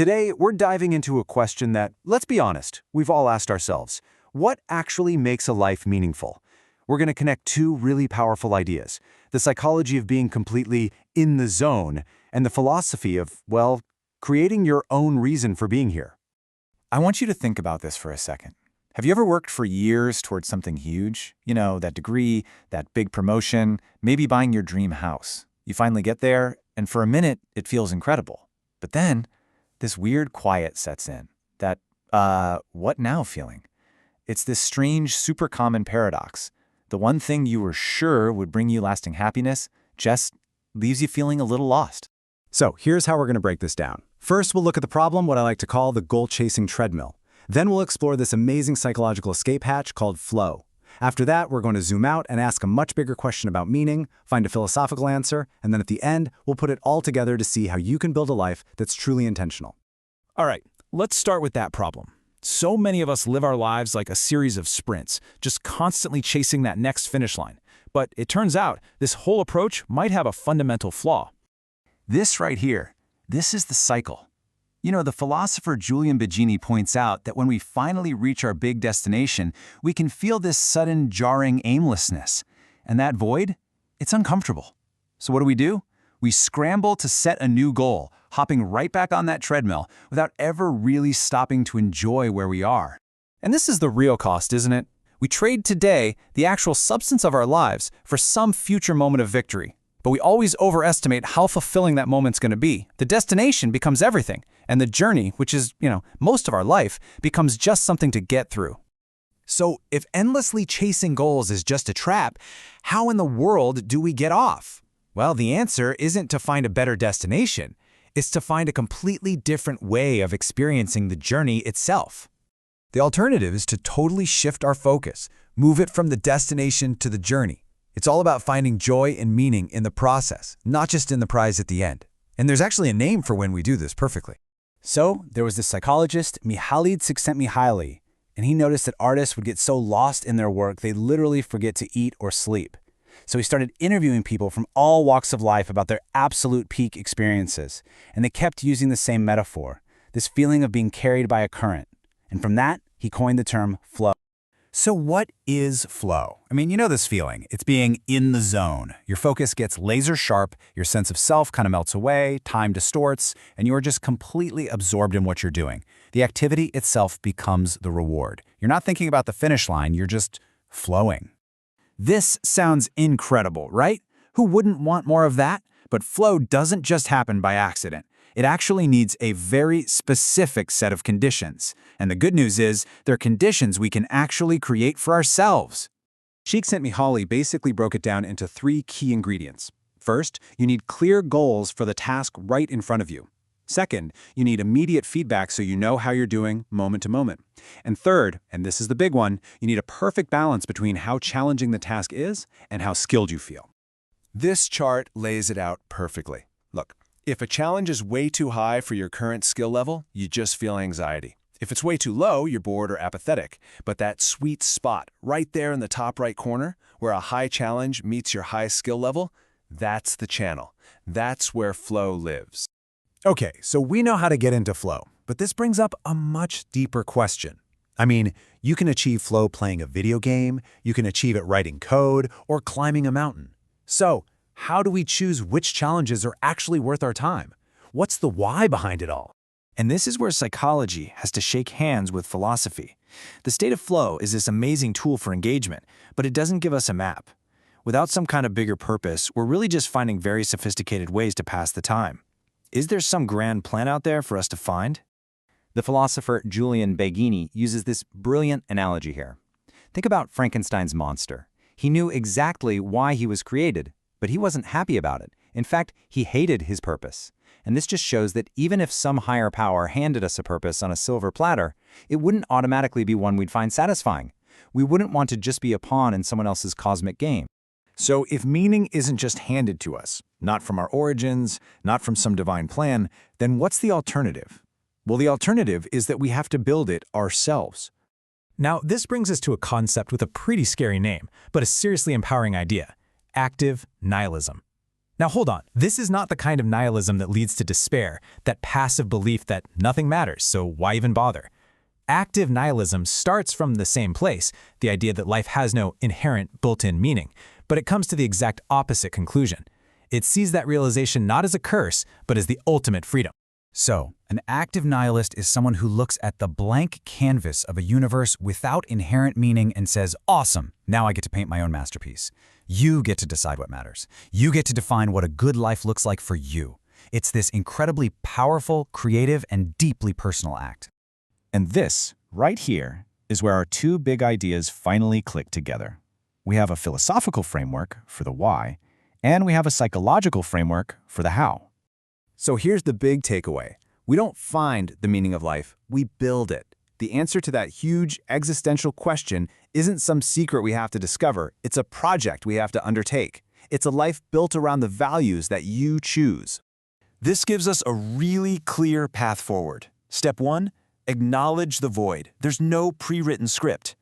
Today, we're diving into a question that, let's be honest, we've all asked ourselves. What actually makes a life meaningful? We're going to connect two really powerful ideas: the psychology of being completely in the zone and the philosophy of, well, creating your own reason for being here. I want you to think about this for a second. Have you ever worked for years towards something huge? You know, that degree, that big promotion, maybe buying your dream house. You finally get there, and for a minute, it feels incredible. But then, this weird quiet sets in. That, what now feeling. It's this strange, super common paradox. The one thing you were sure would bring you lasting happiness just leaves you feeling a little lost. So here's how we're going to break this down. First, we'll look at the problem, what I like to call the goal-chasing treadmill. Then we'll explore this amazing psychological escape hatch called flow. After that, we're going to zoom out and ask a much bigger question about meaning, find a philosophical answer, and then at the end, we'll put it all together to see how you can build a life that's truly intentional. All right, let's start with that problem. So many of us live our lives like a series of sprints, just constantly chasing that next finish line. But it turns out this whole approach might have a fundamental flaw. This right here, this is the cycle. You know, the philosopher Julian Baggini points out that when we finally reach our big destination, we can feel this sudden, jarring aimlessness. And that void, it's uncomfortable. So what do? We scramble to set a new goal, hopping right back on that treadmill without ever really stopping to enjoy where we are. And this is the real cost, isn't it? We trade today, the actual substance of our lives, for some future moment of victory. But we always overestimate how fulfilling that moment's going to be. The destination becomes everything, and the journey, which is, most of our life, becomes just something to get through. So if endlessly chasing goals is just a trap, how in the world do we get off? Well, the answer isn't to find a better destination. It's to find a completely different way of experiencing the journey itself. The alternative is to totally shift our focus, move it from the destination to the journey. It's all about finding joy and meaning in the process, not just in the prize at the end. And there's actually a name for when we do this perfectly. So there was this psychologist, Mihaly Csikszentmihalyi, and he noticed that artists would get so lost in their work they'd literally forget to eat or sleep. So he started interviewing people from all walks of life about their absolute peak experiences, and they kept using the same metaphor, this feeling of being carried by a current. And from that, he coined the term flow. So what is flow? I mean, you know this feeling. It's being in the zone. Your focus gets laser sharp, your sense of self kind of melts away, time distorts, and you are just completely absorbed in what you're doing. The activity itself becomes the reward. You're not thinking about the finish line, you're just flowing. This sounds incredible, right? Who wouldn't want more of that? But flow doesn't just happen by accident. It actually needs a very specific set of conditions. And the good news is, they're conditions we can actually create for ourselves. Csikszentmihalyi basically broke it down into 3 key ingredients. First, you need clear goals for the task right in front of you. Second, you need immediate feedback so you know how you're doing moment to moment. And third, and this is the big one, you need a perfect balance between how challenging the task is and how skilled you feel. This chart lays it out perfectly. Look, if a challenge is way too high for your current skill level, you just feel anxiety. If it's way too low, you're bored or apathetic. But that sweet spot right there in the top right corner, where a high challenge meets your high skill level, that's the channel. That's where flow lives. Okay, so we know how to get into flow, but this brings up a much deeper question. I mean, you can achieve flow playing a video game, you can achieve it writing code, or climbing a mountain. So, how do we choose which challenges are actually worth our time? What's the why behind it all? And this is where psychology has to shake hands with philosophy. The state of flow is this amazing tool for engagement, but it doesn't give us a map. Without some kind of bigger purpose, we're really just finding very sophisticated ways to pass the time. Is there some grand plan out there for us to find? The philosopher Julian Baggini uses this brilliant analogy here. Think about Frankenstein's monster. He knew exactly why he was created, but he wasn't happy about it. In fact, he hated his purpose. And this just shows that even if some higher power handed us a purpose on a silver platter, it wouldn't automatically be one we'd find satisfying. We wouldn't want to just be a pawn in someone else's cosmic game. So if meaning isn't just handed to us, not from our origins, not from some divine plan, then what's the alternative? Well, the alternative is that we have to build it ourselves. Now, this brings us to a concept with a pretty scary name, but a seriously empowering idea: active nihilism. Now hold on, this is not the kind of nihilism that leads to despair, that passive belief that nothing matters, so why even bother? Active nihilism starts from the same place, the idea that life has no inherent built-in meaning, but it comes to the exact opposite conclusion. It sees that realization not as a curse, but as the ultimate freedom. So, an active nihilist is someone who looks at the blank canvas of a universe without inherent meaning and says, awesome, now I get to paint my own masterpiece. You get to decide what matters. You get to define what a good life looks like for you. It's this incredibly powerful, creative, and deeply personal act. And this, right here, is where our two big ideas finally click together. We have a philosophical framework for the why, and we have a psychological framework for the how. So here's the big takeaway. We don't find the meaning of life, we build it. The answer to that huge existential question isn't some secret we have to discover, it's a project we have to undertake. It's a life built around the values that you choose. This gives us a really clear path forward. Step 1, acknowledge the void. There's no pre-written script.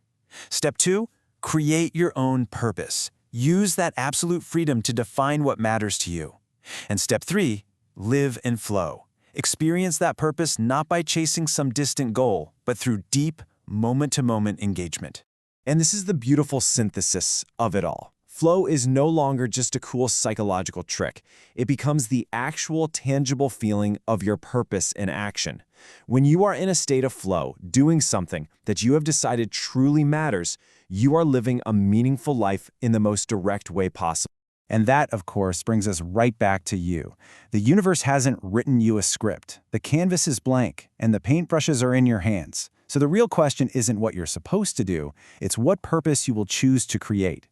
Step 2, create your own purpose. Use that absolute freedom to define what matters to you. And step 3, live and flow. Experience that purpose not by chasing some distant goal, but through deep, moment-to-moment engagement. And this is the beautiful synthesis of it all. Flow is no longer just a cool psychological trick. It becomes the actual tangible feeling of your purpose in action. When you are in a state of flow, doing something that you have decided truly matters, you are living a meaningful life in the most direct way possible. And that, of course, brings us right back to you. The universe hasn't written you a script. The canvas is blank, and the paintbrushes are in your hands. So the real question isn't what you're supposed to do, it's what purpose you will choose to create.